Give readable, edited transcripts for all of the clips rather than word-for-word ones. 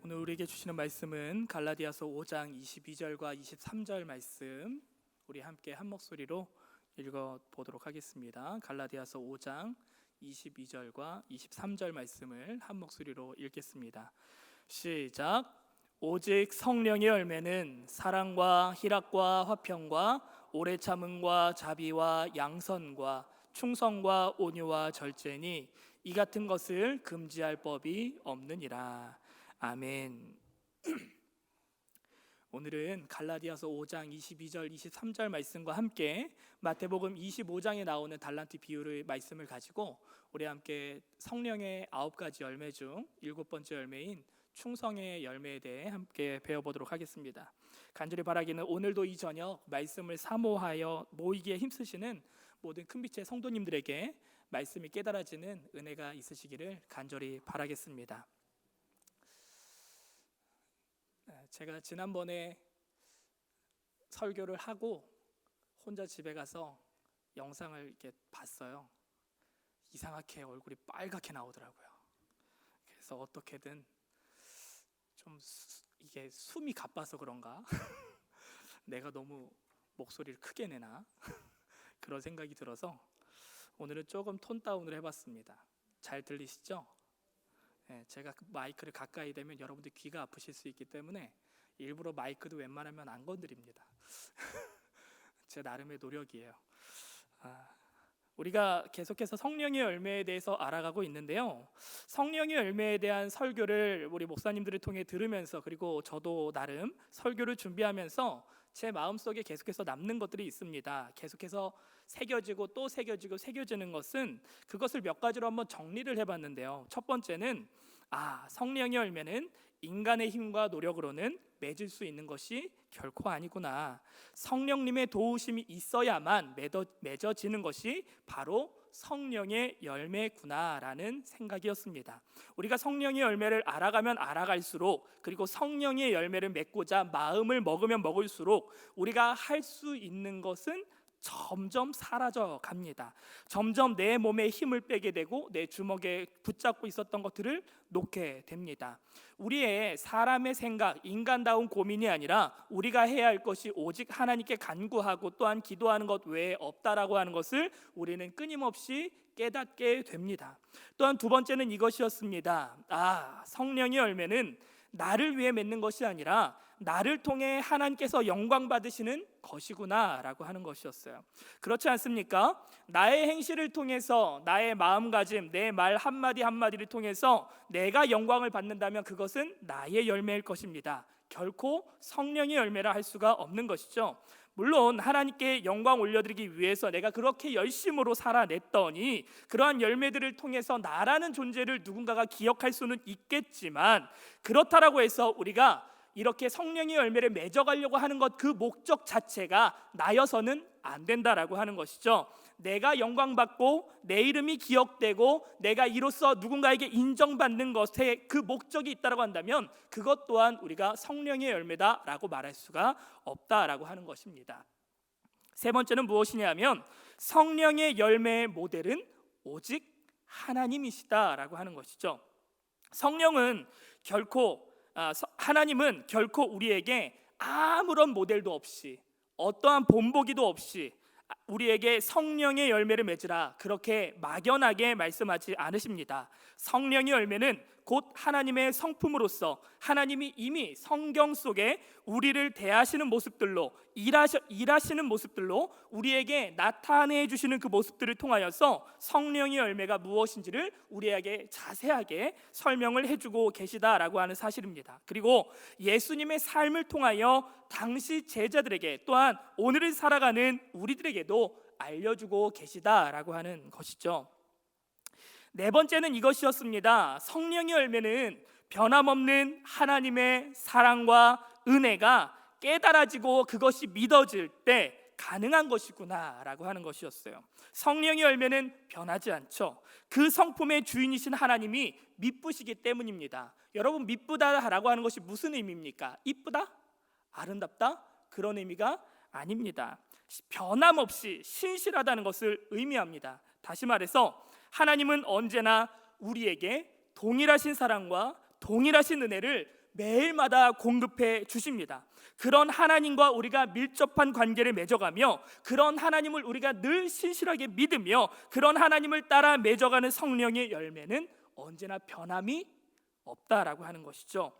오늘 우리에게 주시는 말씀은 갈라디아서 5장 22절과 23절 말씀, 우리 함께 한 목소리로 읽어보도록 하겠습니다. 갈라디아서 5장 22절과 23절 말씀을 한 목소리로 읽겠습니다. 시작. 오직 성령의 열매는 사랑과 희락과 화평과 오래 참음과 자비와 양선과 충성과 온유와 절제니 이 같은 것을 금지할 법이 없느니라. 아멘. 오늘은 갈라디아서 5장 22절 23절 말씀과 함께 마태복음 25장에 나오는 달란트 비유의 말씀을 가지고 우리 함께 성령의 9가지 열매 중 7번째 열매인 충성의 열매에 대해 함께 배워보도록 하겠습니다. 간절히 바라기는 오늘도 이 저녁 말씀을 사모하여 모이기에 힘쓰시는 모든 큰빛의 성도님들에게 말씀이 깨달아지는 은혜가 있으시기를 간절히 바라겠습니다. 제가 지난번에 설교를 하고 혼자 집에 가서 영상을 이렇게 봤어요. 이상하게 얼굴이 빨갛게 나오더라고요. 그래서 어떻게든 좀 이게 숨이 가빠서 그런가? 내가 너무 목소리를 크게 내나? 그런 생각이 들어서 오늘은 조금 톤 다운을 해봤습니다. 잘 들리시죠? 제가 마이크를 가까이 대면 여러분들 귀가 아프실 수 있기 때문에 일부러 마이크도 웬만하면 안 건드립니다. 제 나름의 노력이에요. 우리가 계속해서 성령의 열매에 대해서 알아가고 있는데요, 성령의 열매에 대한 설교를 우리 목사님들을 통해 들으면서, 그리고 저도 나름 설교를 준비하면서 제 마음속에 계속해서 남는 것들이 있습니다. 계속해서 새겨지고 또 새겨지고 새겨지는 것은, 그것을 몇 가지로 한번 정리를 해봤는데요, 첫 번째는 성령의 열매는 인간의 힘과 노력으로는 맺을 수 있는 것이 결코 아니구나. 성령님의 도우심이 있어야만 맺어지는 것이 바로 성령의 열매구나라는 생각이었습니다. 우리가 성령의 열매를 알아가면 알아갈수록, 그리고 성령의 열매를 맺고자 마음을 먹으면 먹을수록 우리가 할 수 있는 것은 점점 사라져 갑니다. 점점 내 몸에 힘을 빼게 되고 내 주먹에 붙잡고 있었던 것들을 놓게 됩니다. 우리의 사람의 생각, 인간다운 고민이 아니라 우리가 해야 할 것이 오직 하나님께 간구하고 또한 기도하는 것 외에 없다라고 하는 것을 우리는 끊임없이 깨닫게 됩니다. 또한 두 번째는 이것이었습니다. 성령의 열매는 나를 위해 맺는 것이 아니라 나를 통해 하나님께서 영광 받으시는 것이구나 라고 하는 것이었어요. 그렇지 않습니까? 나의 행실을 통해서, 나의 마음가짐, 내 말 한마디 한마디를 통해서 내가 영광을 받는다면 그것은 나의 열매일 것입니다. 결코 성령의 열매라 할 수가 없는 것이죠. 물론 하나님께 영광 올려드리기 위해서 내가 그렇게 열심으로 살아냈더니 그러한 열매들을 통해서 나라는 존재를 누군가가 기억할 수는 있겠지만, 그렇다라고 해서 우리가 이렇게 성령의 열매를 맺어가려고 하는 것, 그 목적 자체가 나여서는 안 된다라고 하는 것이죠. 내가 영광받고 내 이름이 기억되고 내가 이로써 누군가에게 인정받는 것에 그 목적이 있다라고 한다면 그것 또한 우리가 성령의 열매다라고 말할 수가 없다라고 하는 것입니다. 세 번째는 무엇이냐면, 성령의 열매의 모델은 오직 하나님이시다라고 하는 것이죠. 하나님은 결코 우리에게 아무런 모델도 없이, 어떠한 본보기도 없이 우리에게 성령의 열매를 맺으라 그렇게 막연하게 말씀하지 않으십니다. 성령의 열매는 곧 하나님의 성품으로서 하나님이 이미 성경 속에 우리를 대하시는 모습들로, 일하시는 모습들로 우리에게 나타내 주시는 그 모습들을 통하여서 성령의 열매가 무엇인지를 우리에게 자세하게 설명을 해주고 계시다라고 하는 사실입니다. 그리고 예수님의 삶을 통하여 당시 제자들에게, 또한 오늘을 살아가는 우리들에게도 알려주고 계시다라고 하는 것이죠. 네 번째는 이것이었습니다. 성령의 열매는 변함없는 하나님의 사랑과 은혜가 깨달아지고 그것이 믿어질 때 가능한 것이구나 라고 하는 것이었어요. 성령의 열매는 변하지 않죠. 그 성품의 주인이신 하나님이 미쁘시기 때문입니다. 여러분, 미쁘다라고 하는 것이 무슨 의미입니까? 이쁘다? 아름답다? 그런 의미가 아닙니다. 변함없이 신실하다는 것을 의미합니다. 다시 말해서 하나님은 언제나 우리에게 동일하신 사랑과 동일하신 은혜를 매일마다 공급해 주십니다. 그런 하나님과 우리가 밀접한 관계를 맺어가며 그런 하나님을 우리가 늘 신실하게 믿으며 그런 하나님을 따라 맺어가는 성령의 열매는 언제나 변함이 없다라고 하는 것이죠.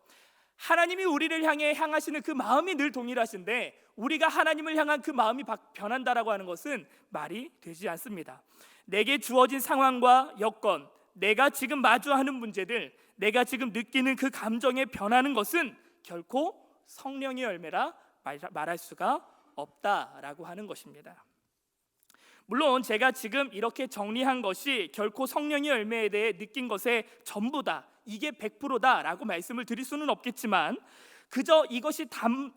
하나님이 우리를 향해 향하시는 그 마음이 늘 동일하신데 우리가 하나님을 향한 그 마음이 변한다라고 하는 것은 말이 되지 않습니다. 내게 주어진 상황과 여건, 내가 지금 마주하는 문제들, 내가 지금 느끼는 그 감정에 변하는 것은 결코 성령의 열매라 말할 수가 없다라고 하는 것입니다. 물론 제가 지금 이렇게 정리한 것이 결코 성령의 열매에 대해 느낀 것의 전부다, 이게 100%다라고 말씀을 드릴 수는 없겠지만 그저 이것이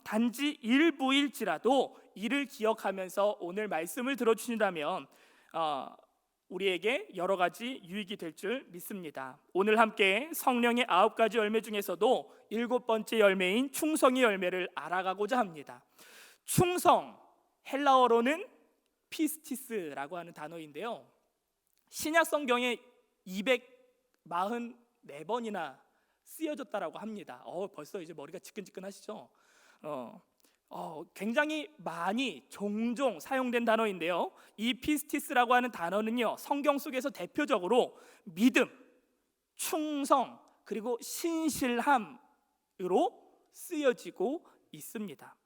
단지 일부일지라도 이를 기억하면서 오늘 말씀을 들어주신다면 우리에게 여러 가지 유익이 될 줄 믿습니다. 오늘 함께 성령의 9가지 열매 중에서도 7번째 열매인 충성의 열매를 알아가고자 합니다. 충성, 헬라어로는 피스티스라고 하는 단어인데요, 신약 성경에 244번이나 쓰여졌다라고 합니다. 벌써 이제 머리가 지끈지끈하시죠? 굉장히 많이 종종 사용된 단어인데요, 이 피스티스라고 하는 단어는요, 성경 속에서 대표적으로 믿음, 충성, 그리고 신실함으로 쓰여지고 있습니다.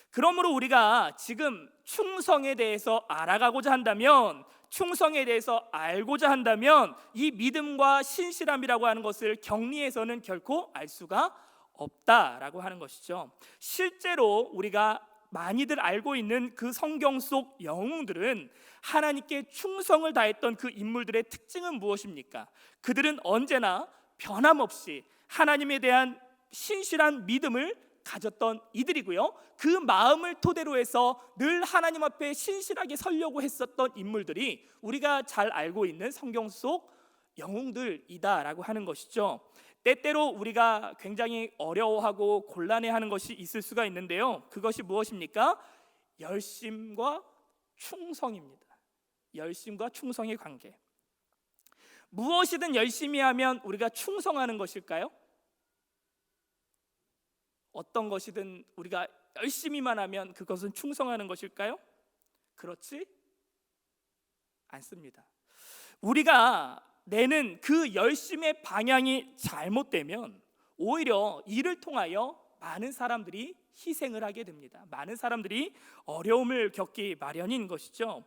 그러므로 우리가 지금 충성에 대해서 알아가고자 한다면, 충성에 대해서 알고자 한다면 이 믿음과 신실함이라고 하는 것을 격리해서는 결코 알 수가 없다라고 하는 것이죠. 실제로 우리가 많이들 알고 있는 그 성경 속 영웅들은 하나님께 충성을 다했던 그 인물들의 특징은 무엇입니까? 그들은 언제나 변함없이 하나님에 대한 신실한 믿음을 가졌던 이들이고요, 그 마음을 토대로 해서 늘 하나님 앞에 신실하게 서려고 했었던 인물들이 우리가 잘 알고 있는 성경 속 영웅들이다라고 하는 것이죠. 때때로 우리가 굉장히 어려워하고 곤란해하는 것이 있을 수가 있는데요, 그것이 무엇입니까? 열심과 충성입니다. 열심과 충성의 관계. 무엇이든 열심히 하면 우리가 충성하는 것일까요? 어떤 것이든 우리가 열심히만 하면 그것은 충성하는 것일까요? 그렇지 않습니다. 우리가 내는 그 열심의 방향이 잘못되면 오히려 이를 통하여 많은 사람들이 희생을 하게 됩니다. 많은 사람들이 어려움을 겪기 마련인 것이죠.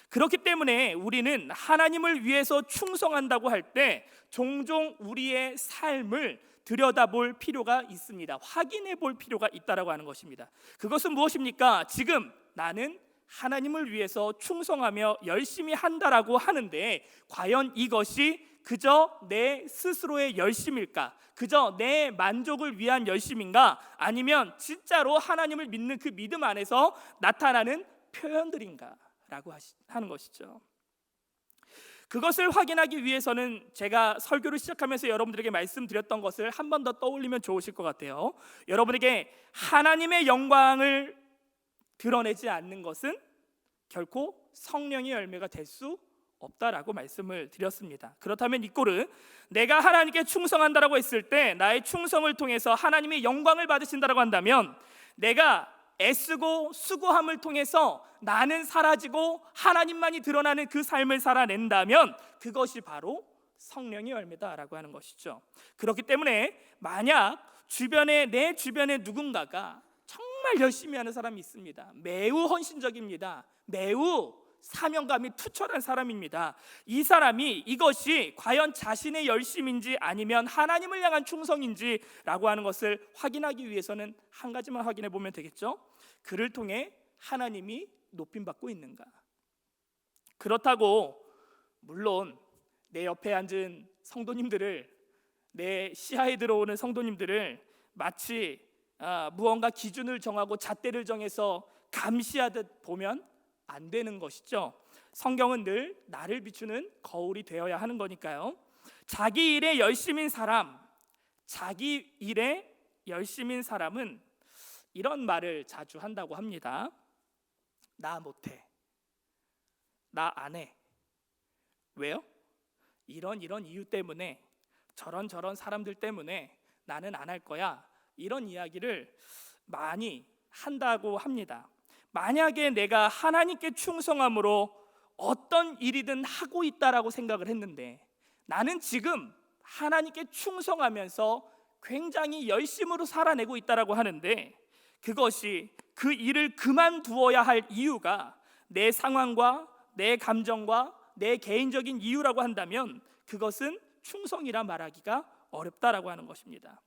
그렇기 때문에 우리는 하나님을 위해서 충성한다고 할 때 종종 우리의 삶을 들여다볼 필요가 있습니다. 확인해 볼 필요가 있다라고 하는 것입니다. 그것은 무엇입니까? 지금 나는 하나님을 위해서 충성하며 열심히 한다라고 하는데 과연 이것이 그저 내 스스로의 열심일까? 그저 내 만족을 위한 열심인가? 아니면 진짜로 하나님을 믿는 그 믿음 안에서 나타나는 표현들인가? 라고 하는 것이죠. 그것을 확인하기 위해서는 제가 설교를 시작하면서 여러분들에게 말씀드렸던 것을 한 번 더 떠올리면 좋으실 것 같아요. 여러분에게 하나님의 영광을 드러내지 않는 것은 결코 성령의 열매가 될 수 없다라고 말씀을 드렸습니다. 그렇다면 이 꼴은 내가 하나님께 충성한다라고 했을 때 나의 충성을 통해서 하나님의 영광을 받으신다라고 한다면 내가 애쓰고 수고함을 통해서 나는 사라지고 하나님만이 드러나는 그 삶을 살아낸다면 그것이 바로 성령의 열매다라고 하는 것이죠. 그렇기 때문에 만약 내 주변에 누군가가 정말 열심히 하는 사람이 있습니다. 매우 헌신적입니다. 매우 사명감이 투철한 사람입니다. 이 사람이 이것이 과연 자신의 열심인지 아니면 하나님을 향한 충성인지라고 하는 것을 확인하기 위해서는 한 가지만 확인해 보면 되겠죠. 그를 통해 하나님이 높임받고 있는가? 그렇다고 물론 내 옆에 앉은 성도님들을, 내 시야에 들어오는 성도님들을 마치 무언가 기준을 정하고 잣대를 정해서 감시하듯 보면 안 되는 것이죠. 성경은 늘 나를 비추는 거울이 되어야 하는 거니까요. 자기 일에 열심인 사람은 이런 말을 자주 한다고 합니다. 나 못해. 나 안 해. 왜요? 이런 이유 때문에, 저런 사람들 때문에 나는 안 할 거야. 이런 이야기를 많이 한다고 합니다. 만약에 내가 하나님께 충성함으로 어떤 일이든 하고 있다라고 생각을 했는데 나는 지금 하나님께 충성하면서 굉장히 열심으로 살아내고 있다라고 하는데 그것이 그 일을 그만두어야 할 이유가 내 상황과 내 감정과 내 개인적인 이유라고 한다면 그것은 충성이라 말하기가 어렵다라고 하는 것입니다.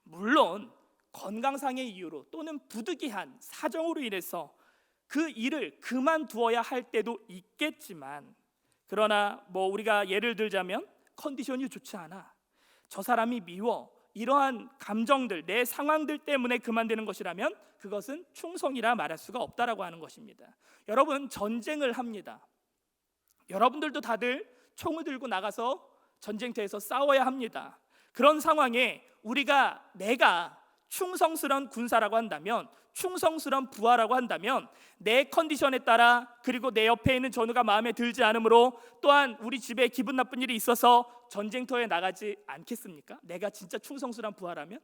물론 건강상의 이유로 또는 부득이한 사정으로 인해서 그 일을 그만두어야 할 때도 있겠지만 그러나 우리가 예를 들자면 컨디션이 좋지 않아, 저 사람이 미워, 이러한 감정들, 내 상황들 때문에 그만두는 것이라면 그것은 충성이라 말할 수가 없다라고 하는 것입니다. 여러분, 전쟁을 합니다. 여러분들도 다들 총을 들고 나가서 전쟁터에서 싸워야 합니다. 그런 상황에 내가 충성스러운 군사라고 한다면, 충성스러운 부하라고 한다면 내 컨디션에 따라, 그리고 내 옆에 있는 전우가 마음에 들지 않으므로, 또한 우리 집에 기분 나쁜 일이 있어서 전쟁터에 나가지 않겠습니까? 내가 진짜 충성스러운 부하라면?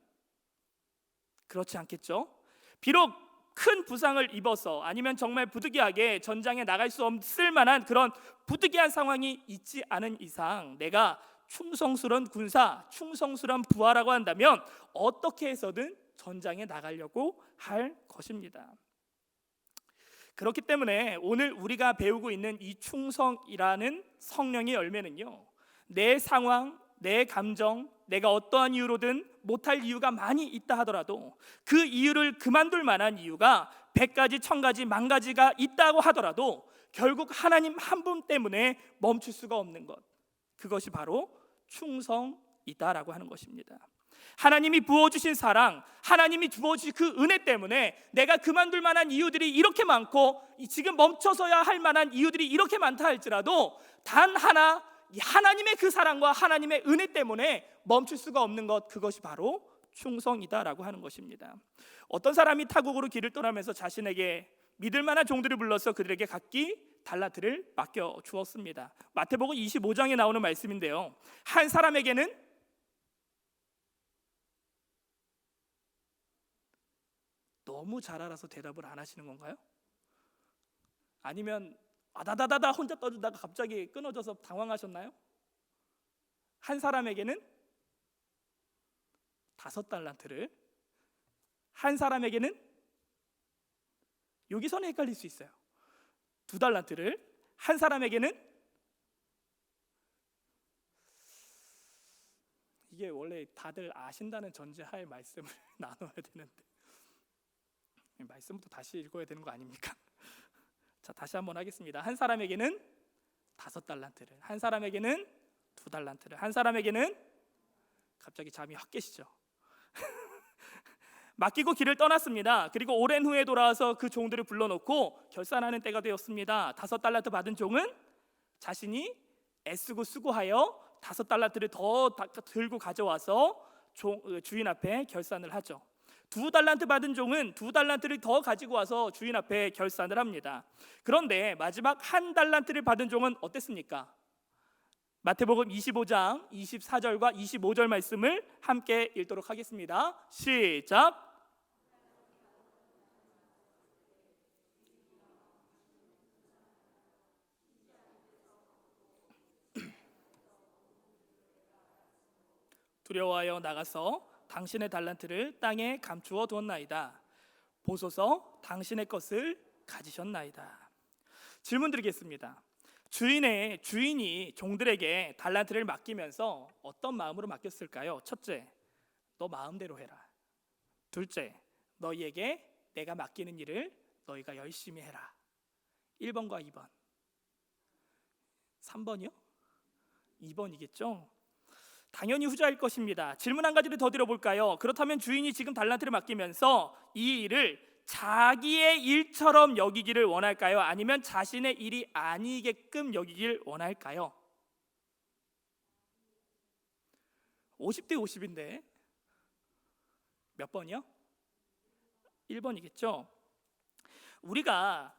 그렇지 않겠죠? 비록 큰 부상을 입어서 아니면 정말 부득이하게 전장에 나갈 수 없을 만한 그런 부득이한 상황이 있지 않은 이상 내가 충성스러운 군사, 충성스러운 부하라고 한다면 어떻게 해서든 전장에 나가려고 할 것입니다. 그렇기 때문에 오늘 우리가 배우고 있는 이 충성이라는 성령의 열매는요, 내 상황, 내 감정, 내가 어떠한 이유로든 못할 이유가 많이 있다 하더라도 그 이유를 그만둘 만한 이유가 100가지, 1000가지, 10,000가지가 있다고 하더라도 결국 하나님 한 분 때문에 멈출 수가 없는 것, 그것이 바로 충성이다라고 하는 것입니다. 하나님이 부어주신 사랑, 하나님이 부어주신 그 은혜 때문에 내가 그만둘 만한 이유들이 이렇게 많고 지금 멈춰서야 할 만한 이유들이 이렇게 많다 할지라도 단 하나, 하나님의 그 사랑과 하나님의 은혜 때문에 멈출 수가 없는 것, 그것이 바로 충성이다라고 하는 것입니다. 어떤 사람이 타국으로 길을 떠나면서 자신에게 믿을 만한 종들을 불러서 그들에게 각기 달란트를 맡겨 주었습니다. 마태복음 25장에 나오는 말씀인데요, 한 사람에게는 너무 잘 알아서 대답을 안 하시는 건가요? 아니면 아다다다다 혼자 떠들다가 갑자기 끊어져서 당황하셨나요? 한 사람에게는 5달란트를, 한 사람에게는, 여기서는 헷갈릴 수 있어요, 2달란트를, 한 사람에게는, 이게 원래 다들 아신다는 전제하에 말씀을 나눠야 되는데 말씀부터 다시 읽어야 되는 거 아닙니까? 자, 다시 한번 하겠습니다. 한 사람에게는 5달란트를, 한 사람에게는 2달란트를, 한 사람에게는, 갑자기 잠이 확 깨시죠? 맡기고 길을 떠났습니다. 그리고 오랜 후에 돌아와서 그 종들을 불러놓고 결산하는 때가 되었습니다. 5달란트 받은 종은 자신이 애쓰고 수고하여 5달란트를 더 들고 가져와서 주인 앞에 결산을 하죠. 2달란트 받은 종은 2달란트를 더 가지고 와서 주인 앞에 결산을 합니다. 그런데 마지막 1달란트를 받은 종은 어땠습니까? 마태복음 25장 24절과 25절 말씀을 함께 읽도록 하겠습니다. 시작. 두려워하여 나가서 당신의 달란트를 땅에 감추어 두었나이다. 보소서, 당신의 것을 가지셨나이다. 질문 드리겠습니다. 주인이 종들에게 달란트를 맡기면서 어떤 마음으로 맡겼을까요? 첫째, 너 마음대로 해라. 둘째, 너희에게 내가 맡기는 일을 너희가 열심히 해라. 1번과 2번. 3번이요? 2번이겠죠? 당연히 후자일 것입니다. 질문 한 가지를 더 드려볼까요? 그렇다면 주인이 지금 달란트를 맡기면서 이 일을 자기의 일처럼 여기기를 원할까요? 아니면 자신의 일이 아니게끔 여기길 원할까요? 50대 50인데 몇 번이요? 1번이겠죠? 우리가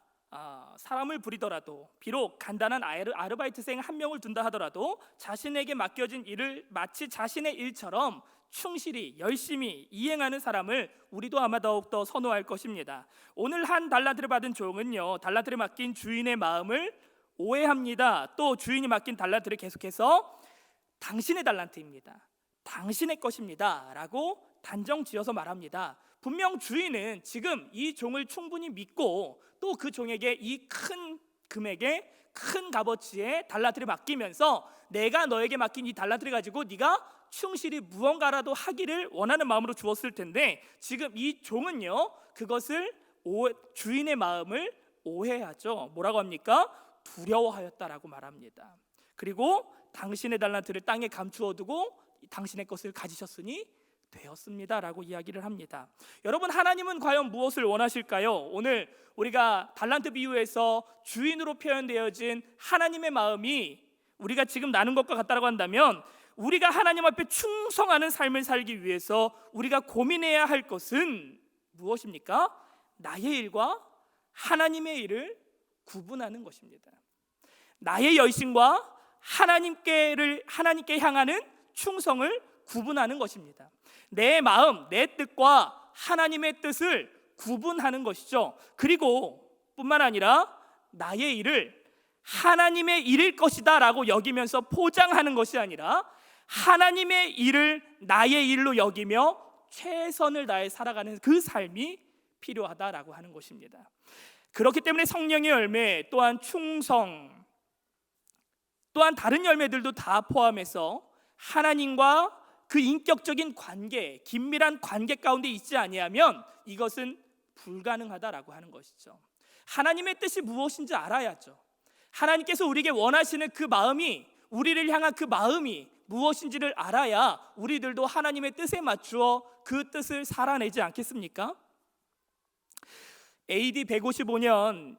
사람을 부리더라도, 비록 간단한 아르바이트생 한 명을 둔다 하더라도 자신에게 맡겨진 일을 마치 자신의 일처럼 충실히 열심히 이행하는 사람을 우리도 아마 더욱더 선호할 것입니다. 오늘 한 달란트를 받은 종은요, 달란트를 맡긴 주인의 마음을 오해합니다. 또 주인이 맡긴 달란트를 계속해서 당신의 달란트입니다, 당신의 것입니다 라고 단정 지어서 말합니다. 분명 주인은 지금 이 종을 충분히 믿고 또 그 종에게 이 큰 금액의 큰 값어치의 달란트를 맡기면서 내가 너에게 맡긴 이 달란트를 가지고 네가 충실히 무언가라도 하기를 원하는 마음으로 주었을 텐데, 지금 이 종은요, 그것을 주인의 마음을 오해하죠. 뭐라고 합니까? 두려워하였다라고 말합니다. 그리고 당신의 달란트를 땅에 감추어 두고 당신의 것을 가지셨으니 되었습니다라고 이야기를 합니다. 여러분, 하나님은 과연 무엇을 원하실까요? 오늘 우리가 달란트 비유에서 주인으로 표현되어진 하나님의 마음이 우리가 지금 나눈 것과 같다고 한다면, 우리가 하나님 앞에 충성하는 삶을 살기 위해서 우리가 고민해야 할 것은 무엇입니까? 나의 일과 하나님의 일을 구분하는 것입니다. 나의 열심과 하나님께 향하는 충성을 구분하는 것입니다. 내 마음, 내 뜻과 하나님의 뜻을 구분하는 것이죠. 그리고 뿐만 아니라 나의 일을 하나님의 일일 것이다 라고 여기면서 포장하는 것이 아니라 하나님의 일을 나의 일로 여기며 최선을 다해 살아가는 그 삶이 필요하다라고 하는 것입니다. 그렇기 때문에 성령의 열매 또한 충성, 또한 다른 열매들도 다 포함해서 하나님과 그 인격적인 관계, 긴밀한 관계 가운데 있지 아니하면 이것은 불가능하다라고 하는 것이죠. 하나님의 뜻이 무엇인지 알아야죠. 하나님께서 우리에게 원하시는 그 마음이, 우리를 향한 그 마음이 무엇인지를 알아야 우리들도 하나님의 뜻에 맞추어 그 뜻을 살아내지 않겠습니까? AD 155년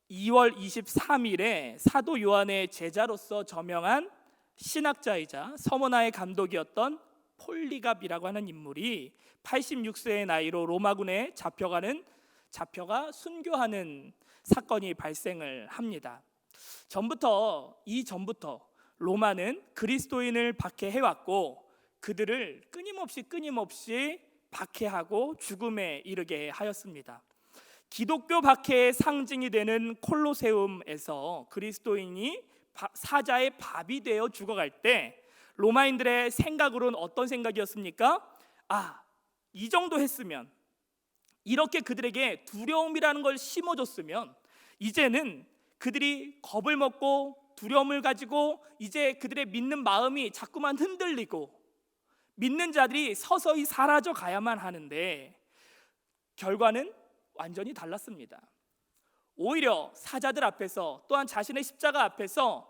2월 23일에 사도 요한의 제자로서 저명한 신학자이자 서머나의 감독이었던 폴리갑이라고 하는 인물이 86세의 나이로 로마군에 잡혀가 순교하는 사건이 발생을 합니다. 이전부터 로마는 그리스도인을 박해해왔고 그들을 끊임없이 박해하고 죽음에 이르게 하였습니다. 기독교 박해의 상징이 되는 콜로세움에서 그리스도인이 사자의 밥이 되어 죽어갈 때 로마인들의 생각으로는 어떤 생각이었습니까? 이 정도 했으면, 이렇게 그들에게 두려움이라는 걸 심어줬으면 이제는 그들이 겁을 먹고 두려움을 가지고 이제 그들의 믿는 마음이 자꾸만 흔들리고 믿는 자들이 서서히 사라져 가야만 하는데, 결과는 완전히 달랐습니다. 오히려 사자들 앞에서, 또한 자신의 십자가 앞에서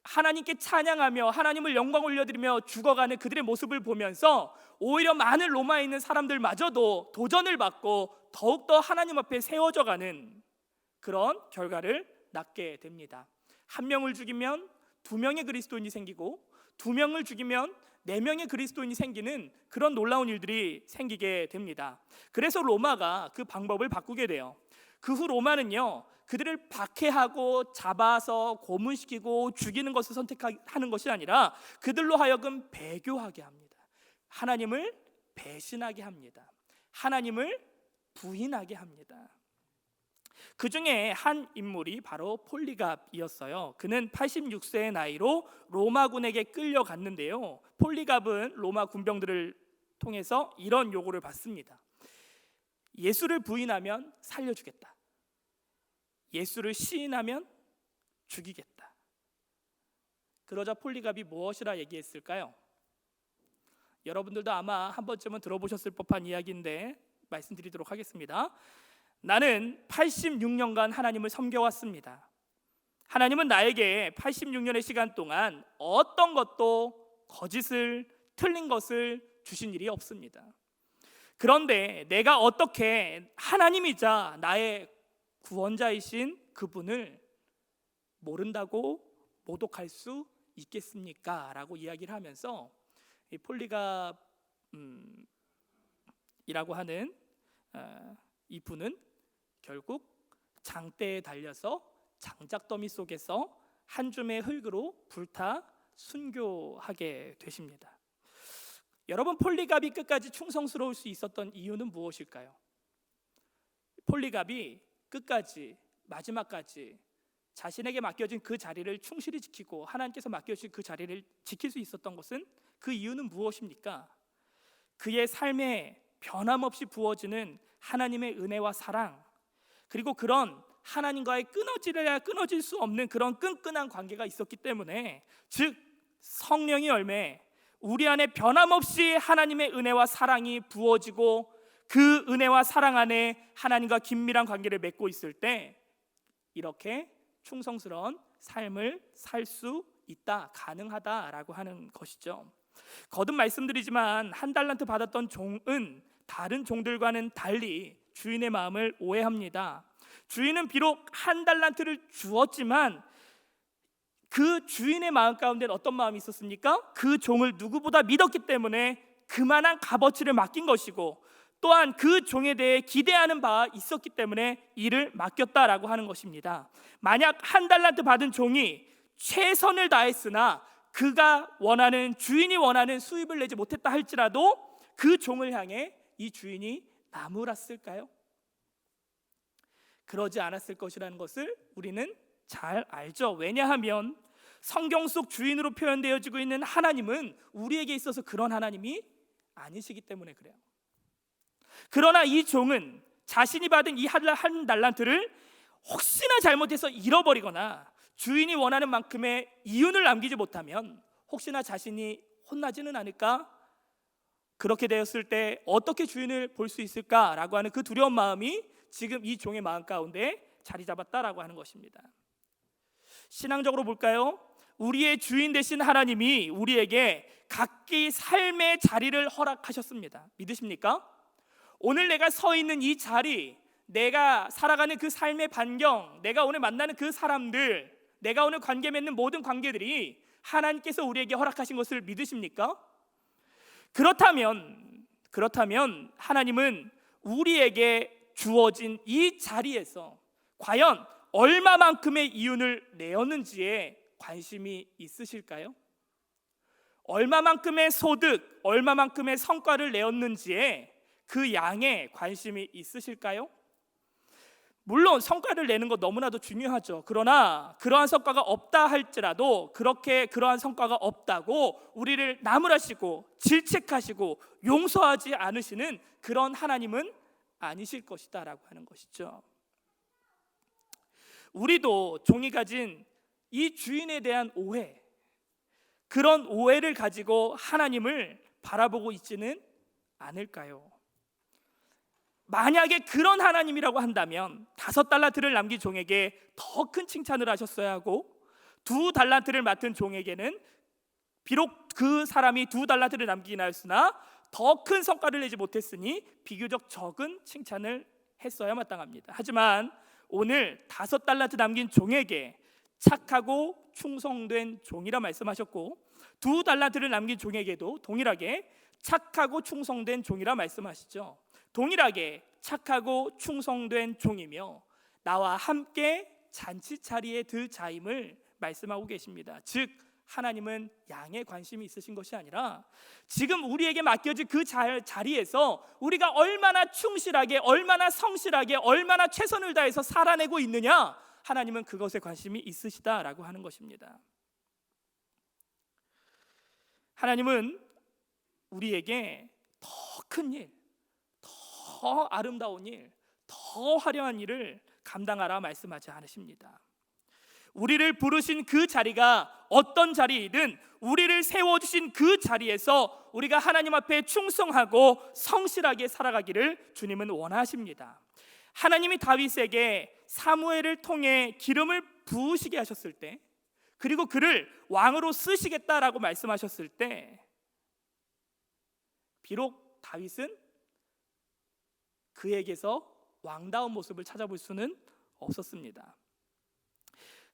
하나님께 찬양하며 하나님을 영광 올려드리며 죽어가는 그들의 모습을 보면서 오히려 많은 로마에 있는 사람들마저도 도전을 받고 더욱더 하나님 앞에 세워져 가는 그런 결과를 낳게 됩니다. 한 명을 죽이면 2명의 그리스도인이 생기고 2명을 죽이면 4명의 그리스도인이 생기는 그런 놀라운 일들이 생기게 됩니다. 그래서 로마가 그 방법을 바꾸게 돼요. 그 후 로마는요, 그들을 박해하고 잡아서 고문시키고 죽이는 것을 선택하는 것이 아니라 그들로 하여금 배교하게 합니다. 하나님을 배신하게 합니다. 하나님을 부인하게 합니다. 그 중에 한 인물이 바로 폴리갑이었어요. 그는 86세의 나이로 로마군에게 끌려갔는데요, 폴리갑은 로마 군병들을 통해서 이런 요구를 받습니다. 예수를 부인하면 살려주겠다. 예수를 시인하면 죽이겠다. 그러자 폴리갑이 무엇이라 얘기했을까요? 여러분들도 아마 한 번쯤은 들어보셨을 법한 이야기인데 말씀드리도록 하겠습니다. 나는 86년간 하나님을 섬겨왔습니다. 하나님은 나에게 86년의 시간 동안 어떤 것도 거짓을, 틀린 것을 주신 일이 없습니다. 그런데 내가 어떻게 하나님이자 나의 구원자이신 그분을 모른다고 모독할 수 있겠습니까? 라고 이야기를 하면서 이 폴리갑이라고 하는 이 분은 결국 장대에 달려서 장작더미 속에서 한 줌의 흙으로 불타 순교하게 되십니다. 여러분, 폴리갑이 끝까지 충성스러울 수 있었던 이유는 무엇일까요? 폴리갑이 끝까지, 마지막까지 자신에게 맡겨진 그 자리를 충실히 지키고 하나님께서 맡겨주신 그 자리를 지킬 수 있었던 것은, 그 이유는 무엇입니까? 그의 삶에 변함없이 부어지는 하나님의 은혜와 사랑, 그리고 그런 하나님과의 끊어지려야 끊어질 수 없는 그런 끈끈한 관계가 있었기 때문에, 즉 성령의 열매, 우리 안에 변함없이 하나님의 은혜와 사랑이 부어지고 그 은혜와 사랑 안에 하나님과 긴밀한 관계를 맺고 있을 때 이렇게 충성스러운 삶을 살 수 있다, 가능하다라고 하는 것이죠. 거듭 말씀드리지만 한 달란트 받았던 종은 다른 종들과는 달리 주인의 마음을 오해합니다. 주인은 비록 한 달란트를 주었지만 그 주인의 마음 가운데는 어떤 마음이 있었습니까? 그 종을 누구보다 믿었기 때문에 그만한 값어치를 맡긴 것이고, 또한 그 종에 대해 기대하는 바가 있었기 때문에 이를 맡겼다라고 하는 것입니다. 만약 한 달란트 받은 종이 최선을 다했으나 그가 원하는, 주인이 원하는 수입을 내지 못했다 할지라도 그 종을 향해 이 주인이 나무랐을까요? 그러지 않았을 것이라는 것을 우리는 잘 알죠. 왜냐하면 성경 속 주인으로 표현되어지고 있는 하나님은 우리에게 있어서 그런 하나님이 아니시기 때문에 그래요. 그러나 이 종은 자신이 받은 이 한 달란트를 혹시나 잘못해서 잃어버리거나 주인이 원하는 만큼의 이윤을 남기지 못하면 혹시나 자신이 혼나지는 않을까? 그렇게 되었을 때 어떻게 주인을 볼 수 있을까라고 하는 그 두려운 마음이 지금 이 종의 마음 가운데 자리 잡았다라고 하는 것입니다. 신앙적으로 볼까요? 우리의 주인 되신 하나님이 우리에게 각기 삶의 자리를 허락하셨습니다. 믿으십니까? 오늘 내가 서 있는 이 자리, 내가 살아가는 그 삶의 반경, 내가 오늘 만나는 그 사람들, 내가 오늘 관계 맺는 모든 관계들이 하나님께서 우리에게 허락하신 것을 믿으십니까? 그렇다면 하나님은 우리에게 주어진 이 자리에서 과연 얼마만큼의 이윤을 내었는지에 관심이 있으실까요? 얼마만큼의 소득, 얼마만큼의 성과를 내었는지에 그 양에 관심이 있으실까요? 물론 성과를 내는 것 너무나도 중요하죠. 그러나 그러한 성과가 없다 할지라도 그러한 성과가 없다고 우리를 나무라시고 질책하시고 용서하지 않으시는 그런 하나님은 아니실 것이다 라고 하는 것이죠. 우리도 종이 가진 이 주인에 대한 오해, 그런 오해를 가지고 하나님을 바라보고 있지는 않을까요? 만약에 그런 하나님이라고 한다면 5달란트를 남긴 종에게 더 큰 칭찬을 하셨어야 하고, 2달란트를 맡은 종에게는 비록 그 사람이 2달란트를 남기긴 하였으나 더 큰 성과를 내지 못했으니 비교적 적은 칭찬을 했어야 마땅합니다. 하지만 오늘 5달란트 남긴 종에게 착하고 충성된 종이라 말씀하셨고, 2달란트를 남긴 종에게도 동일하게 착하고 충성된 종이라 말씀하시죠. 동일하게 착하고 충성된 종이며 나와 함께 잔치 자리에 들 자임을 말씀하고 계십니다. 즉 하나님은 양에 관심이 있으신 것이 아니라 지금 우리에게 맡겨진 그 자리에서 우리가 얼마나 충실하게, 얼마나 성실하게, 얼마나 최선을 다해서 살아내고 있느냐, 하나님은 그것에 관심이 있으시다라고 하는 것입니다. 하나님은 우리에게 더 큰 일, 더 아름다운 일, 더 화려한 일을 감당하라 말씀하지 않으십니다. 우리를 부르신 그 자리가 어떤 자리이든 우리를 세워주신 그 자리에서 우리가 하나님 앞에 충성하고 성실하게 살아가기를 주님은 원하십니다. 하나님이 다윗에게 사무엘을 통해 기름을 부으시게 하셨을 때, 그리고 그를 왕으로 쓰시겠다라고 말씀하셨을 때, 비록 다윗은 그에게서 왕다운 모습을 찾아볼 수는 없었습니다.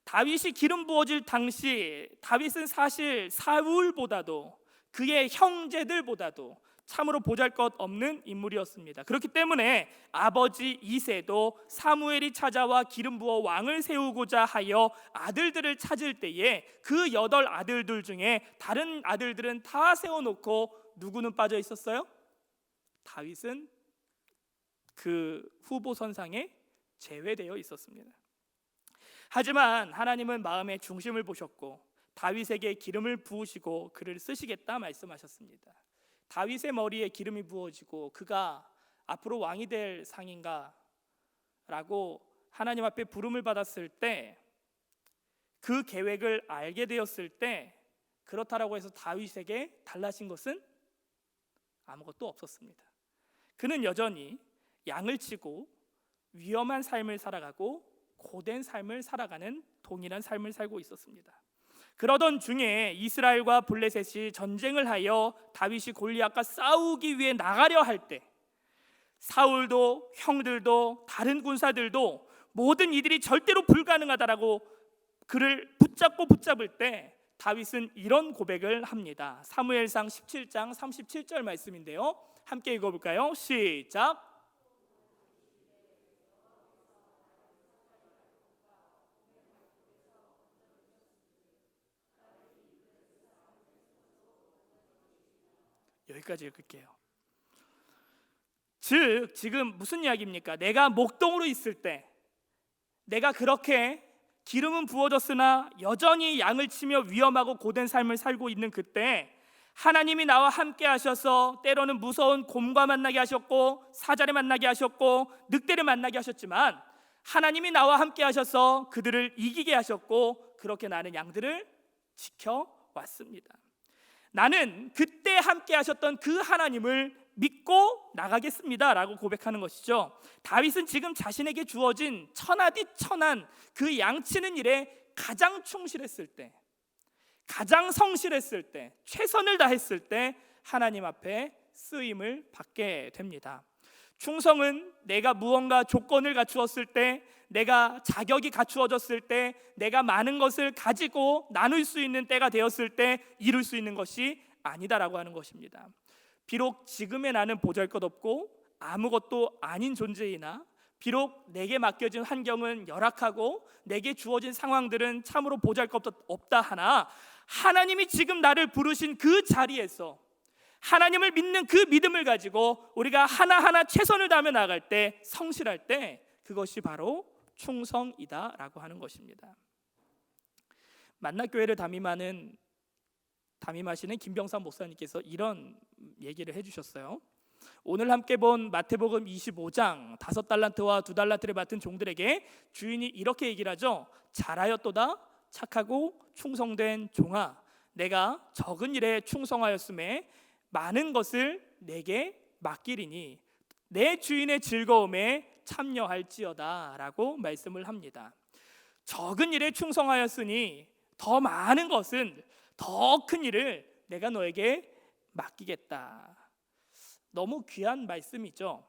다윗이 기름 부어질 당시 다윗은 사실 사울보다도 그의 형제들보다도 참으로 보잘것없는 인물이었습니다. 그렇기 때문에 아버지 이새도 사무엘이 찾아와 기름 부어 왕을 세우고자 하여 아들들을 찾을 때에 그 8아들들 중에 다른 아들들은 다 세워놓고 누구는 빠져 있었어요? 다윗은 그 후보 선상에 제외되어 있었습니다. 하지만 하나님은 마음의 중심을 보셨고 다윗에게 기름을 부으시고 그를 쓰시겠다 말씀하셨습니다. 다윗의 머리에 기름이 부어지고 그가 앞으로 왕이 될 상인가 라고 하나님 앞에 부름을 받았을 때, 그 계획을 알게 되었을 때 그렇다라고 해서 다윗에게 달라진 것은 아무것도 없었습니다. 그는 여전히 양을 치고 위험한 삶을 살아가고 고된 삶을 살아가는 동일한 삶을 살고 있었습니다. 그러던 중에 이스라엘과 블레셋이 전쟁을 하여 다윗이 골리앗과 싸우기 위해 나가려 할 때, 사울도 형들도 다른 군사들도 모든 이들이 절대로 불가능하다라고 그를 붙잡을 때 다윗은 이런 고백을 합니다. 사무엘상 17장 37절 말씀인데요, 함께 읽어볼까요? 시작. 여기까지 읽을게요. 즉 지금 무슨 이야기입니까? 내가 목동으로 있을 때, 내가 그렇게 기름은 부어졌으나 여전히 양을 치며 위험하고 고된 삶을 살고 있는 그때 하나님이 나와 함께 하셔서 때로는 무서운 곰과 만나게 하셨고 사자를 만나게 하셨고 늑대를 만나게 하셨지만 하나님이 나와 함께 하셔서 그들을 이기게 하셨고 그렇게 나는 양들을 지켜왔습니다. 나는 그때 함께 하셨던 그 하나님을 믿고 나가겠습니다 라고 고백하는 것이죠. 다윗은 지금 자신에게 주어진 천하디천한 그 양치는 일에 가장 충실했을 때, 가장 성실했을 때, 최선을 다했을 때 하나님 앞에 쓰임을 받게 됩니다. 충성은 내가 무언가 조건을 갖추었을 때, 내가 자격이 갖추어졌을 때, 내가 많은 것을 가지고 나눌 수 있는 때가 되었을 때 이룰 수 있는 것이 아니다라고 하는 것입니다. 비록 지금의 나는 보잘것없고 아무것도 아닌 존재이나, 비록 내게 맡겨진 환경은 열악하고 내게 주어진 상황들은 참으로 보잘것없다 하나, 하나님이 지금 나를 부르신 그 자리에서 하나님을 믿는 그 믿음을 가지고 우리가 하나하나 최선을 다하며 나갈 때, 성실할 때, 그것이 바로 충성이다 라고 하는 것입니다. 만나교회를 담임하시는 김병삼 목사님께서 이런 얘기를 해주셨어요. 오늘 함께 본 마태복음 25장 5달란트와 2달란트를 맡은 종들에게 주인이 이렇게 얘기를 하죠. 잘하였도다 착하고 충성된 종아, 내가 적은 일에 충성하였음에 많은 것을 내게 맡기리니 내 주인의 즐거움에 참여할지어다 라고 말씀을 합니다. 적은 일에 충성하였으니 더 많은 것은, 더 큰 일을 내가 너에게 맡기겠다. 너무 귀한 말씀이죠.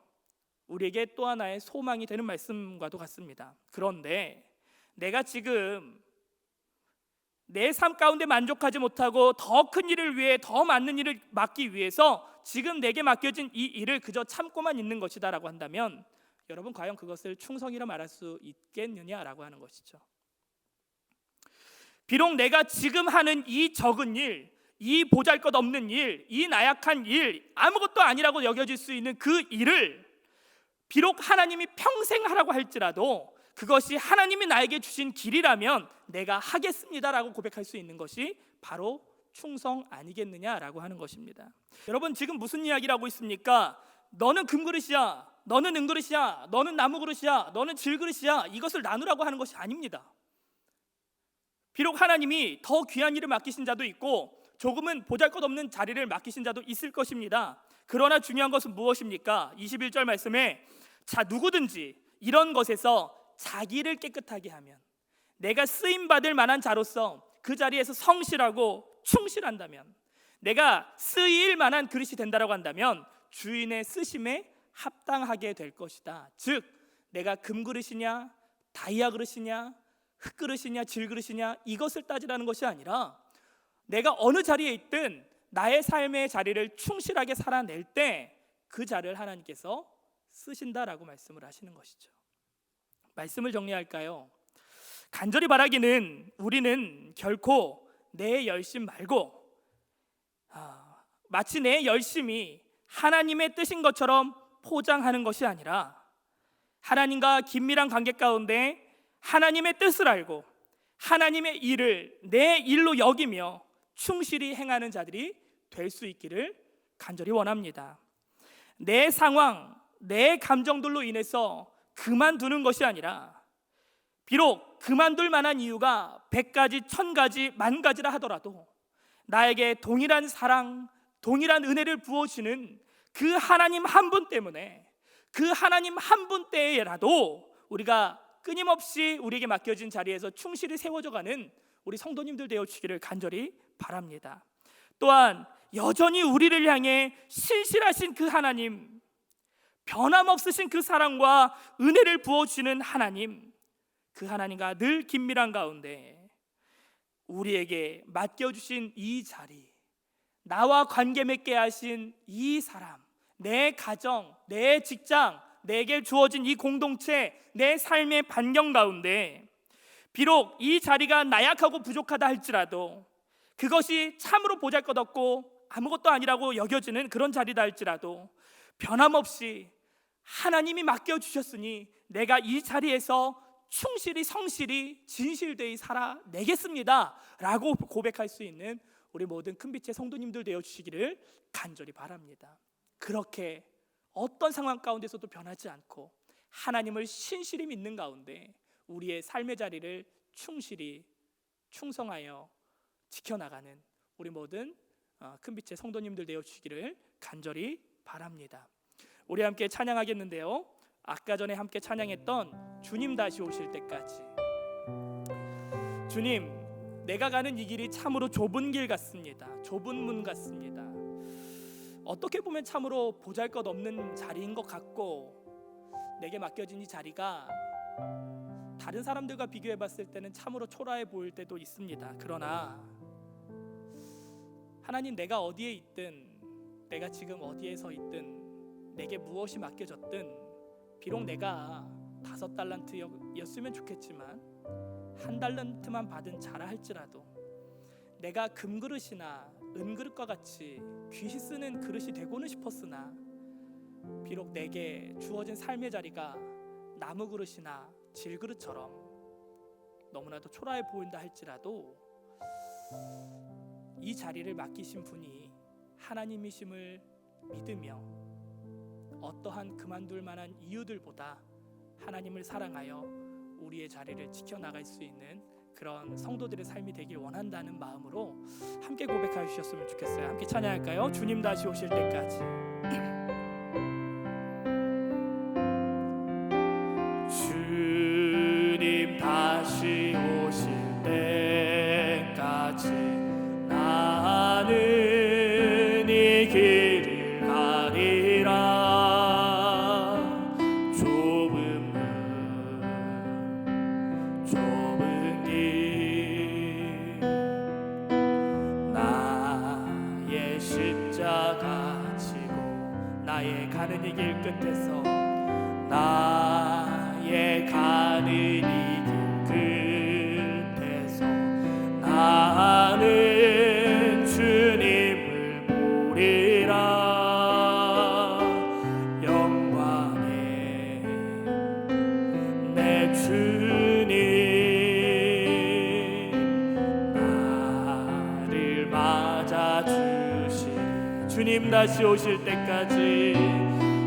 우리에게 또 하나의 소망이 되는 말씀과도 같습니다. 그런데 내가 지금 내 삶 가운데 만족하지 못하고 더 큰 일을 위해, 더 많은 일을 맡기 위해서 지금 내게 맡겨진 이 일을 그저 참고만 있는 것이다 라고 한다면 여러분 과연 그것을 충성이라 말할 수 있겠느냐라고 하는 것이죠. 비록 내가 지금 하는 이 적은 일, 이 보잘것없는 일, 이 나약한 일, 아무것도 아니라고 여겨질 수 있는 그 일을 비록 하나님이 평생 하라고 할지라도 그것이 하나님이 나에게 주신 길이라면 내가 하겠습니다라고 고백할 수 있는 것이 바로 충성 아니겠느냐라고 하는 것입니다. 여러분 지금 무슨 이야기를 하고 있습니까? 너는 금그릇이야, 너는 은그릇이야, 너는 나무그릇이야, 너는 질그릇이야, 이것을 나누라고 하는 것이 아닙니다. 비록 하나님이 더 귀한 일을 맡기신 자도 있고 조금은 보잘것없는 자리를 맡기신 자도 있을 것입니다. 그러나 중요한 것은 무엇입니까? 21절 말씀에 자 누구든지 이런 것에서 자기를 깨끗하게 하면, 내가 쓰임받을 만한 자로서 그 자리에서 성실하고 충실한다면, 내가 쓰일 만한 그릇이 된다라고 한다면 주인의 쓰심에 합당하게 될 것이다. 즉 내가 금그릇이냐 다이아 그릇이냐 흙그릇이냐 질그릇이냐 이것을 따지라는 것이 아니라 내가 어느 자리에 있든 나의 삶의 자리를 충실하게 살아낼 때 그 자를 하나님께서 쓰신다라고 말씀을 하시는 것이죠. 말씀을 정리할까요? 간절히 바라기는 우리는 결코 내 열심 말고 마치 내 열심이 하나님의 뜻인 것처럼 포장하는 것이 아니라 하나님과 긴밀한 관계 가운데 하나님의 뜻을 알고 하나님의 일을 내 일로 여기며 충실히 행하는 자들이 될 수 있기를 간절히 원합니다. 내 상황, 내 감정들로 인해서 그만두는 것이 아니라 비록 그만둘 만한 이유가 100가지, 1000가지, 10,000가지라 하더라도 나에게 동일한 사랑, 동일한 은혜를 부어주시는 그 하나님 한 분 때문에 그 하나님 한 분 때에라도 우리가 끊임없이 우리에게 맡겨진 자리에서 충실히 세워져가는 우리 성도님들 되어주시기를 간절히 바랍니다. 또한 여전히 우리를 향해 신실하신 그 하나님, 변함없으신 그 사랑과 은혜를 부어주시는 하나님, 그 하나님과 늘 긴밀한 가운데 우리에게 맡겨주신 이 자리, 나와 관계 맺게 하신 이 사람, 내 가정, 내 직장, 내게 주어진 이 공동체, 내 삶의 반경 가운데 비록 이 자리가 나약하고 부족하다 할지라도 그것이 참으로 보잘것없고 아무것도 아니라고 여겨지는 그런 자리다 할지라도 변함없이 하나님이 맡겨주셨으니 내가 이 자리에서 충실히 성실히 진실되이 살아내겠습니다 라고 고백할 수 있는 우리 모든 큰빛의 성도님들 되어주시기를 간절히 바랍니다. 그렇게 어떤 상황 가운데서도 변하지 않고 하나님을 신실히 믿는 가운데 우리의 삶의 자리를 충실히 충성하여 지켜나가는 우리 모든 큰빛의 성도님들 되어주시기를 간절히 바랍니다. 우리 함께 찬양하겠는데요, 아까 전에 함께 찬양했던 주님 다시 오실 때까지. 주님, 내가 가는 이 길이 참으로 좁은 길 같습니다. 좁은 문 같습니다. 어떻게 보면 참으로 보잘것없는 자리인 것 같고 내게 맡겨진 이 자리가 다른 사람들과 비교해 봤을 때는 참으로 초라해 보일 때도 있습니다. 그러나 하나님, 내가 어디에 있든 내가 지금 어디에 서 있든 내게 무엇이 맡겨졌든 비록 내가 5달란트였으면 좋겠지만 1달란트만 받은 자라 할지라도 내가 금그릇이나 은그릇과 같이 귀시 쓰는 그릇이 되고는 싶었으나 비록 내게 주어진 삶의 자리가 나무 그릇이나 질그릇처럼 너무나도 초라해 보인다 할지라도 이 자리를 맡기신 분이 하나님이심을 믿으며 어떠한 그만둘 만한 이유들보다 하나님을 사랑하여 우리의 자리를 지켜나갈 수 있는 그런 성도들의 삶이 되길 원한다는 마음으로 함께 고백해 주셨으면 좋겠어요. 함께 찬양할까요? 주님 다시 오실 때까지. 주님 다시 오실 때까지 나는 이 길을 가리라. 좁은 길 나의 십자가 지고 나의 가는 이 길 끝에서 나의 가는 이 길 끝에서 나는 주님을 보리라. 영광의 내 주님 나를 맞아주시리. 주님 다시 오실 때까지,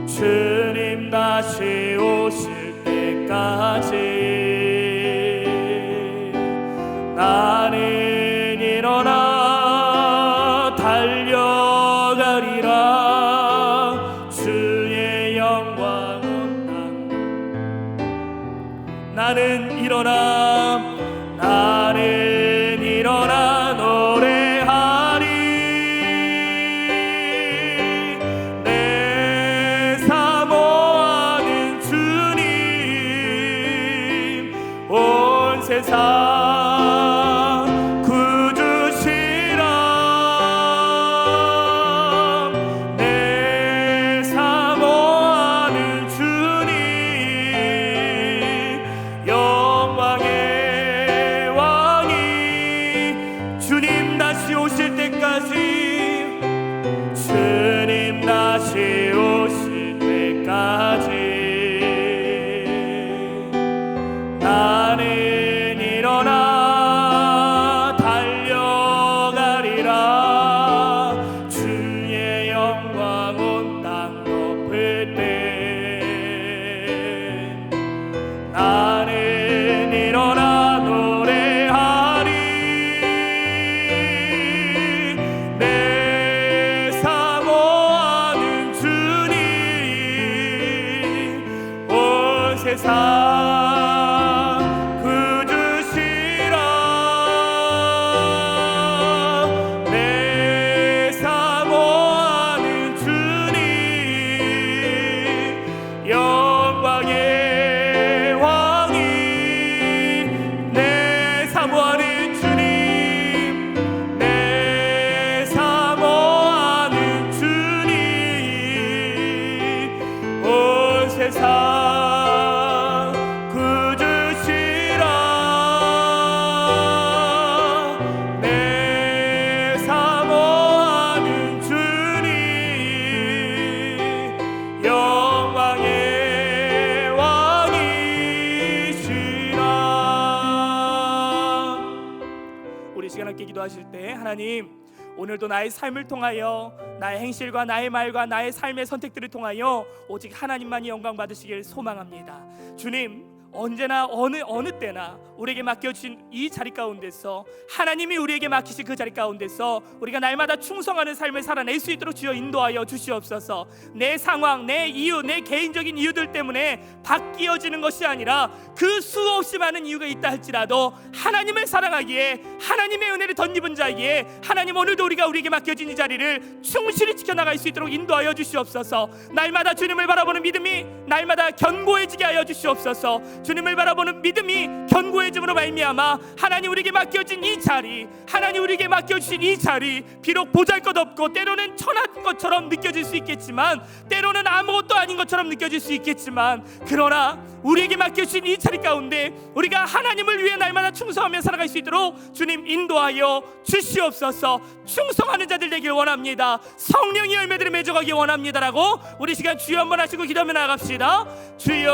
주님 다시 오실 때까지 나는 일어나 달려가리라. 주의 영광 온 땅 나는 일어나 노래하리. 내 사모하는 주님 온 세상 구주시라. 세상 구주시라 내 사모하는 주님 영광의 왕이 내 사모하는 주님 내 사모하는 주님 온 세상 구주시라 내 사모하는 주님 영광의 왕이시라. 우리 시간 함께 기도하실 때 하나님 오늘도 나의 삶을 통하여 나의 행실과 나의 말과 나의 삶의 선택들을 통하여 오직 하나님만이 영광 받으시길 소망합니다. 주님 언제나 어느 때나 우리에게 맡겨진 이 자리 가운데서 하나님이 우리에게 맡기신 그 자리 가운데서 우리가 날마다 충성하는 삶을 살아낼 수 있도록 주여 인도하여 주시옵소서. 내 상황, 내 이유, 내 개인적인 이유들 때문에 바뀌어지는 것이 아니라 그 수없이 많은 이유가 있다 할지라도 하나님을 사랑하기에 하나님의 은혜를 덧입은 자이기에 하나님 오늘도 우리에게 맡겨진 이 자리를 충실히 지켜나갈 수 있도록 인도하여 주시옵소서. 날마다 주님을 바라보는 믿음이 날마다 견고해지게 하여 주시옵소서. 주님을 바라보는 믿음이 견고해짐으로 말미암아 하나님 우리에게 맡겨진 이 자리, 하나님 우리에게 맡겨주신 이 자리 비록 보잘것없고 때로는 천한 것처럼 느껴질 수 있겠지만 때로는 아무것도 아닌 것처럼 느껴질 수 있겠지만 그러나 우리에게 맡겨주신 이 자리 가운데 우리가 하나님을 위해 날마다 충성하며 살아갈 수 있도록 주님 인도하여 주시옵소서. 충성하는 자들 되길 원합니다. 성령의 열매들을 맺어가기 원합니다라고 우리 시간 주여 한번 하시고 기도하며 나아갑시다. 주여